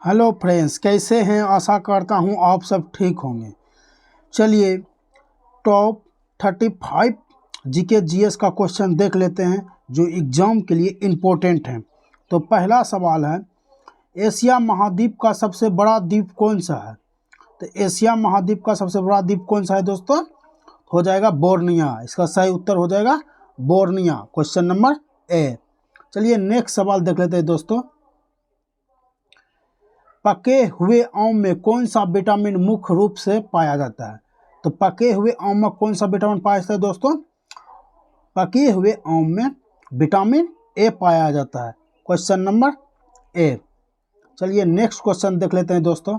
Hello friends, कैसे हैं। आशा करता हूं आप सब ठीक होंगे। चलिए टॉप 35 जीके जीएस का क्वेश्चन देख लेते हैं जो एग्ज़ाम के लिए इम्पोर्टेंट हैं। तो पहला सवाल है, एशिया महाद्वीप का सबसे बड़ा द्वीप कौन सा है। तो एशिया महाद्वीप का सबसे बड़ा द्वीप कौन सा है दोस्तों? हो जाएगा बोर्निया। इसका सही उत्तर हो जाएगा बोर्निया, क्वेश्चन नंबर ए। चलिए नेक्स्ट सवाल देख लेते हैं दोस्तों। पके हुए आम में कौन सा विटामिन मुख्य रूप से पाया जाता है। तो पके हुए आम में कौन सा विटामिन पाया जाता है दोस्तों? पके हुए आम में विटामिन ए पाया जाता है, क्वेश्चन नंबर ए। चलिए नेक्स्ट क्वेश्चन देख लेते हैं दोस्तों।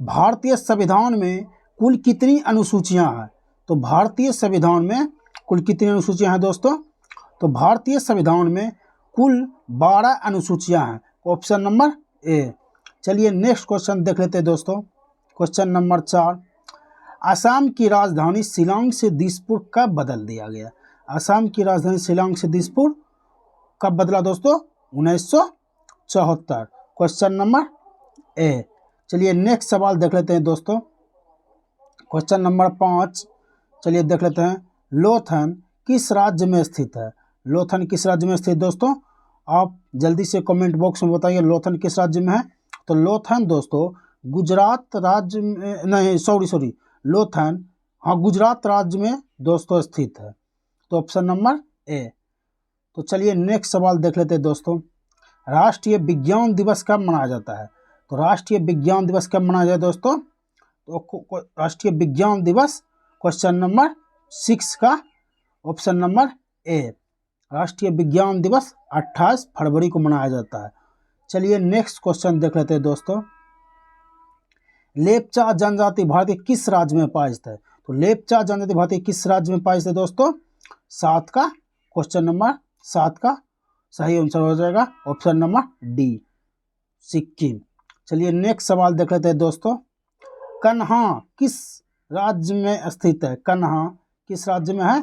भारतीय संविधान में कुल कितनी अनुसूचियां हैं। तो भारतीय संविधान में कुल कितनी अनुसूचियां हैं दोस्तों? तो भारतीय संविधान में कुल 12 अनुसूचियां हैं, ऑप्शन नंबर ए। चलिए नेक्स्ट क्वेश्चन देख लेते हैं दोस्तों। क्वेश्चन नंबर 4, असम की राजधानी शिलांग से दिसपुर कब बदल दिया गया। असम की राजधानी शिलांग से दिसपुर कब बदला दोस्तों? 1974, क्वेश्चन नंबर ए। चलिए नेक्स्ट सवाल देख लेते हैं दोस्तों। क्वेश्चन नंबर 5, चलिए देख लेते हैं। लोथन किस राज्य में स्थित है। लोथन किस राज्य में स्थित दोस्तों? आप जल्दी से कमेंट बॉक्स में बताइए लोथन किस राज्य में है। तो लोथन दोस्तों गुजरात राज्य में, नहीं सॉरी लोथन गुजरात राज्य में दोस्तों स्थित है, तो ऑप्शन नंबर ए। तो चलिए नेक्स्ट सवाल देख लेते हैं दोस्तों। राष्ट्रीय विज्ञान दिवस कब मनाया जाता है। तो राष्ट्रीय विज्ञान दिवस कब मनाया जाए दोस्तों? तो राष्ट्रीय विज्ञान दिवस क्वेश्चन नंबर 6 का ऑप्शन नंबर ए। राष्ट्रीय विज्ञान दिवस 28 फरवरी को मनाया जाता है। चलिए नेक्स्ट क्वेश्चन देख लेते हैं दोस्तों। लेपचा जनजाति भारत के किस राज्य में पाई जाता है। तो लेपचा जनजाति भारत के किस राज्य में पाई जाता है दोस्तों? 7 का क्वेश्चन नंबर 7 का सही आंसर हो जाएगा ऑप्शन नंबर डी, सिक्किम। चलिए नेक्स्ट सवाल देख लेते हैं दोस्तों। कन्हा किस राज्य में स्थित है। कन्हा किस राज्य में है?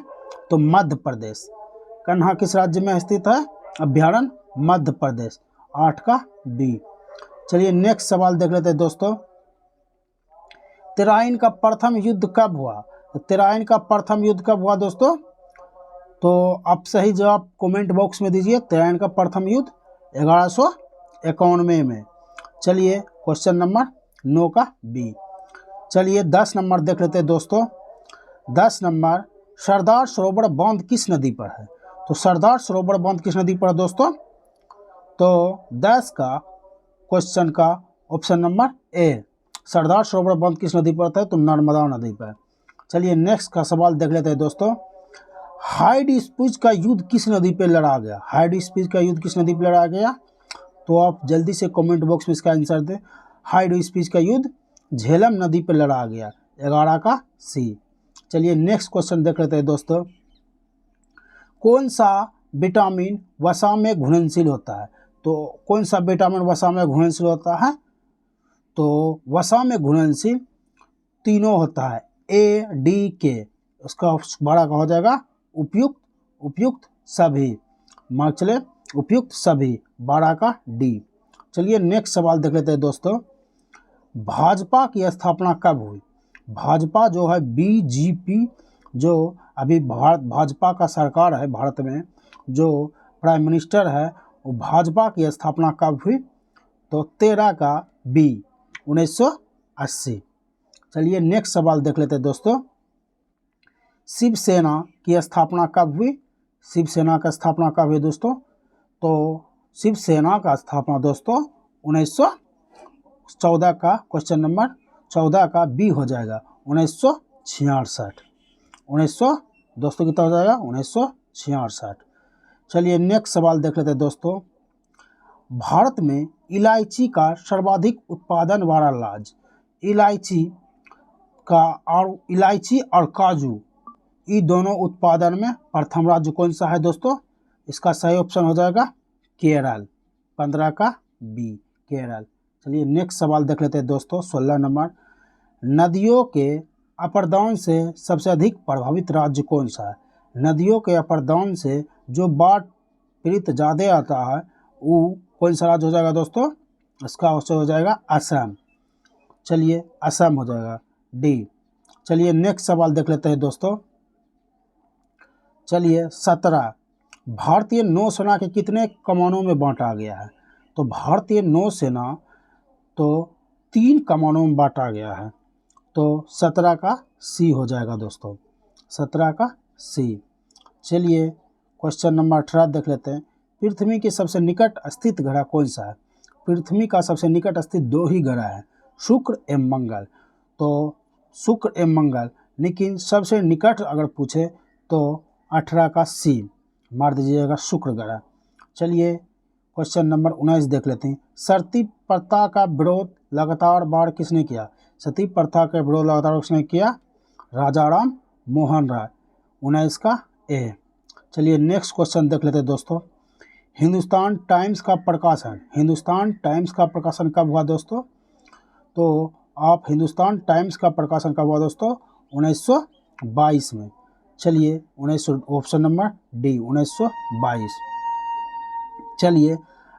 तो मध्य प्रदेश। कन्हा किस राज्य में स्थित है? अभ्यारण्य मध्य प्रदेश, 8 का बी। चलिए नेक्स्ट सवाल देख लेते हैं दोस्तों। तराइन का प्रथम युद्ध कब हुआ। तराइन का प्रथम युद्ध कब हुआ दोस्तों? तो आप सही जवाब कमेंट बॉक्स में दीजिए। तराइन का प्रथम युद्ध 1191 में। चलिए क्वेश्चन नंबर 9 का बी। चलिए 10 नंबर देख लेते हैं दोस्तों। 10 नंबर, सरदार सरोवर बांध किस नदी पर है। तो सरदार सरोवर बांध किस नदी पर है दोस्तों? तो 10 का क्वेश्चन का option number A, Sardar Sarovar बांध किस नदी पर है? तो नर्मदा नदी पर। चलिए नेक्स्ट का सवाल देख लेते हैं दोस्तों। हाइड स्पीच का युद्ध किस नदी पर लड़ा गया। हाइड स्पीच का युद्ध किस नदी पर लड़ा गया? तो आप जल्दी से कमेंट बॉक्स में इसका आंसर दें। हाइड स्पीच का युद्ध झेलम नदी पर लड़ा गया, 11 का सी। चलिए नेक्स्ट क्वेश्चन देख लेते हैं दोस्तों। कौन सा विटामिन वसा में घुलनशील होता है। तो कौन सा विटामिन वसा में घुलनशील होता है? तो वसा में घुलनशील तीनों होता है, ए डी के। उसका बड़ा का हो जाएगा उपयुक्त, उपयुक्त सभी। मार्क चले उपयुक्त सभी, 12 का डी। चलिए नेक्स्ट सवाल देख लेते हैं दोस्तों। भाजपा की स्थापना कब हुई। भाजपा जो है बीजेपी, जो अभी भाजपा का सरकार है भारत में, जो प्राइम मिनिस्टर है, वो भाजपा की स्थापना कब हुई? तो 13 का बी, 1980। चलिए नेक्स्ट सवाल देख लेते हैं दोस्तों। शिवसेना की स्थापना कब हुई। शिवसेना का स्थापना कब हुई दोस्तों? तो शिवसेना का स्थापना दोस्तों 1914 का क्वेश्चन नंबर 14 का बी हो जाएगा, 1966। 1900 दोस्तों कितना हो जाएगा? 1966। चलिए नेक्स्ट सवाल देख लेते हैं दोस्तों। भारत में इलायची का सर्वाधिक उत्पादन वाला राज्य। इलायची और काजू, ये दोनों उत्पादन में प्रथम राज्य कौन सा है दोस्तों? इसका सही ऑप्शन हो जाएगा केरल, 15 का बी, केरल। चलिए नेक्स्ट सवाल देख लेते हैं दोस्तों। 16 नंबर, नदियों के अपरदन से सबसे अधिक प्रभावित राज्य कौन सा है। नदियों के अपरदन से जो बाढ़ पीड़ित ज़्यादा आता है वो कौन सा राज्य हो जाएगा दोस्तों? इसका आंसर हो जाएगा असम। चलिए असम हो जाएगा डी। चलिए नेक्स्ट सवाल देख लेते हैं दोस्तों। चलिए 17 भारतीय नौसेना के कितने कमानों में बांटा गया है? तो भारतीय नौसेना तो 3 कमानों में बांटा गया है। तो 17 का सी हो जाएगा दोस्तों, 17 का सी। चलिए क्वेश्चन नंबर 18 देख लेते हैं। पृथ्वी के सबसे निकट स्थित ग्रह कौन सा है? पृथ्वी का सबसे निकट स्थित 2 ही ग्रह है, शुक्र एवं मंगल। तो शुक्र एवं मंगल, लेकिन सबसे निकट अगर पूछे तो 18 का सी मार दीजिएगा, शुक्र ग्रह। चलिए क्वेश्चन नंबर 19 देख लेते हैं। सती प्रथा का विरोध लगातार बार किसने किया? सती प्रथा का विरोध लगातार किसने किया? राजा राम मोहन राय। 19 का ए। चलिए नेक्स्ट क्वेश्चन देख लेते हैं दोस्तों। हिंदुस्तान टाइम्स का प्रकाशन कब हुआ दोस्तों? तो आप हिंदुस्तान टाइम्स का प्रकाशन कब हुआ दोस्तों? 1922 में। चलिए 1900 ऑप्शन नंबर डी 1922। चलिए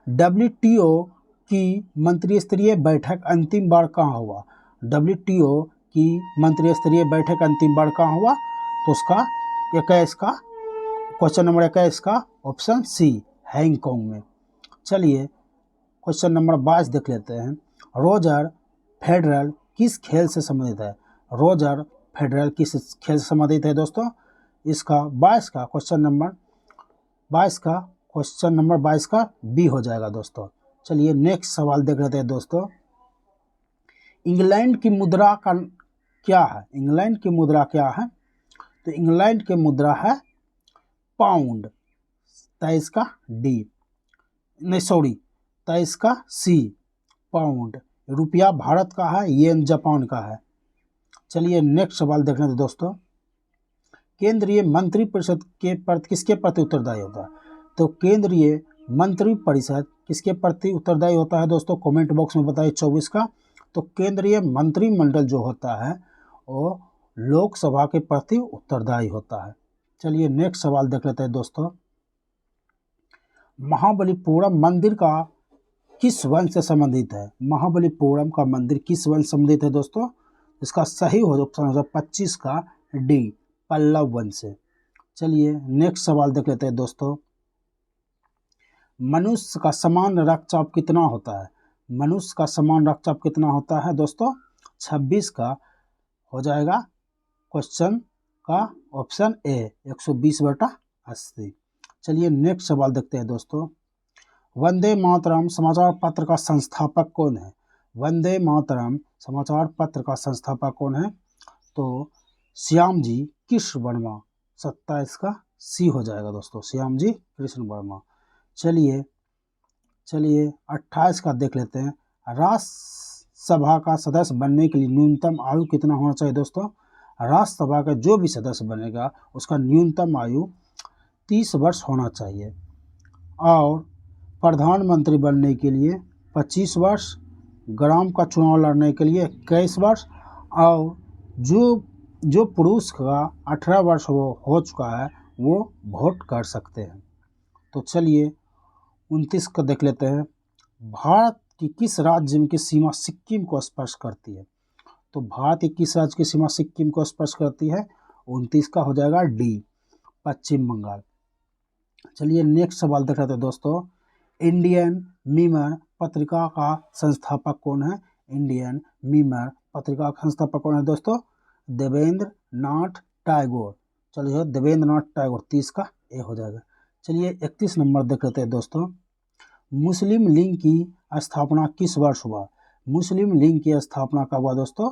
WTO की मंत्री स्तरीय बैठक अंतिम बार कहाँ हुआ? WTO की मंत्री स्तरीय बैठक अंतिम बार कहाँ हुआ? तो उसका 21 का क्वेश्चन नंबर 21 का ऑप्शन सी हैंगकांग में। चलिए क्वेश्चन नंबर 22 देख लेते हैं। रोजर फेडरल किस खेल से संबंधित है? रोजर फेडरल किस खेल से संबंधित है दोस्तों? इसका 22 का क्वेश्चन नंबर 22 का बी हो जाएगा दोस्तों। चलिए नेक्स्ट सवाल देख लेते हैं दोस्तों। इंग्लैंड की मुद्रा का क्या है? इंग्लैंड की मुद्रा क्या है? तो इंग्लैंड की मुद्रा है पाउंड। 23 का डी, नहीं सॉरी 23 का सी पाउंड। रुपया भारत का है, येन जापान का है। चलिए नेक्स्ट सवाल देखने दो दोस्तों। केंद्रीय मंत्रिपरिषद के प्रति किसके प्रति उत्तरदायी होता है? तो केंद्रीय मंत्रिपरिषद किसके प्रति उत्तरदायी होता है दोस्तों? कमेंट बॉक्स में बताइए 24 का। तो केंद्रीय मंत्रिमंडल जो होता है वो लोकसभा के प्रति उत्तरदायी होता है। चलिए नेक्स्ट सवाल देख लेते हैं दोस्तों। महाबलीपुरम मंदिर का किस वंश से संबंधित है? महाबलीपुरम का मंदिर किस वंश से संबंधित है दोस्तों? इसका सही ऑप्शन होगा 25 का डी पल्लव वंश से। चलिए नेक्स्ट सवाल देख लेते हैं दोस्तों। मनुष्य का समान रक्तचाप कितना होता है? मनुष्य का समान रक्तचाप कितना होता है दोस्तों? 26 का हो जाएगा क्वेश्चन का ऑप्शन ए 120/80। चलिए नेक्स्ट सवाल देखते हैं दोस्तों। वंदे मातरम समाचार पत्र का संस्थापक कौन है? वंदे मातरम समाचार पत्र का संस्थापक कौन है? तो श्यामजी कृष्ण वर्मा। 27 का सी हो जाएगा दोस्तों, श्यामजी कृष्ण वर्मा। चलिए 28 का देख लेते हैं। राज्यसभा का सदस्य बनने के लिए न्यूनतम आयु कितना होना चाहिए दोस्तों? राज्यसभा का जो भी सदस्य बनेगा उसका न्यूनतम आयु 30 वर्ष होना चाहिए। और प्रधानमंत्री बनने के लिए 25 वर्ष, ग्राम का चुनाव लड़ने के लिए 21 वर्ष, और जो पुरुष का 18 वर्ष हो चुका है वो वोट कर सकते हैं। तो चलिए 29 का देख लेते हैं। भारत की किस राज्य की सीमा सिक्किम को स्पर्श करती है? तो भारत की किस राज्य की सीमा सिक्किम को स्पर्श करती है? 29 का हो जाएगा डी पश्चिम बंगाल। चलिए नेक्स्ट सवाल देख लेते हैं दोस्तों। इंडियन मिरर पत्रिका का संस्थापक कौन है? इंडियन मिरर पत्रिका का संस्थापक कौन है दोस्तों? देवेंद्र नाथ टैगोर। चलिए देवेंद्र नाथ टैगोर 30 का ए हो जाएगा। चलिए 31 नंबर देख लेते हैं दोस्तों। मुस्लिम लीग की स्थापना किस वर्ष हुआ? मुस्लिम लीग की स्थापना कब हुआ दोस्तों?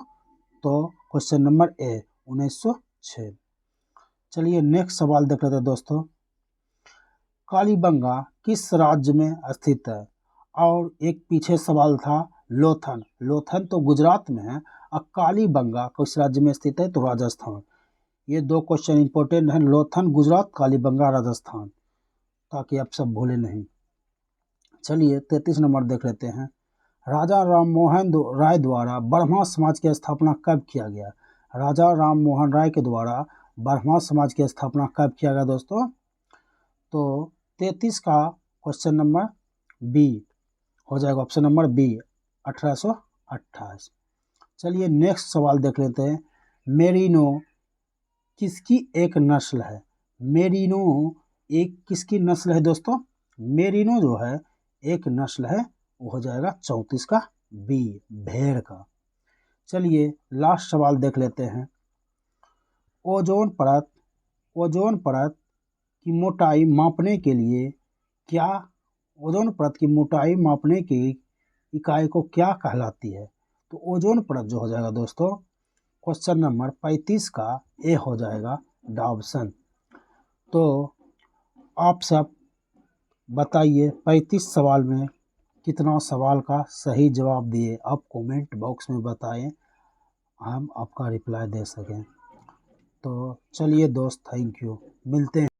तो क्वेश्चन नंबर ए 1906। चलिए नेक्स्ट सवाल देख लेते हैं दोस्तों। कालीबंगा किस राज्य में स्थित है? और एक पीछे सवाल था लोथन तो गुजरात में है, और कालीबंगा किस राज्य में स्थित है? तो राजस्थान। ये 2 क्वेश्चन इंपॉर्टेंट हैं, लोथन गुजरात, कालीबंगा राजस्थान, ताकि आप सब भूले नहीं। चलिए 33 नंबर देख लेते हैं। राजा राम मोहन राय द्वारा ब्रह्मा समाज की स्थापना कब किया गया? राजा राम मोहन राय के द्वारा ब्रह्मा समाज की स्थापना कब किया गया दोस्तों? तो 33 का क्वेश्चन नंबर बी हो जाएगा ऑप्शन नंबर बी 1828। चलिए नेक्स्ट सवाल देख लेते हैं। मेरिनो किसकी एक नस्ल है? मेरिनो एक किसकी नस्ल है दोस्तों? मेरिनो जो है एक नस्ल है, वो हो जाएगा 34 का बी, भेड़ का। चलिए लास्ट सवाल देख लेते हैं। ओजोन परत की मोटाई मापने के लिए क्या, ओजोन परत की मोटाई मापने की इकाई को क्या कहलाती है? तो ओजोन परत जो हो जाएगा दोस्तों क्वेश्चन नंबर 35 का ए हो जाएगा ऑप्शन। तो आप सब बताइए 35 सवाल में कितना सवाल का सही जवाब दिए, आप कमेंट बॉक्स में बताएं, हम आपका रिप्लाई दे सकें। तो चलिए दोस्त, थैंक यू, मिलते हैं।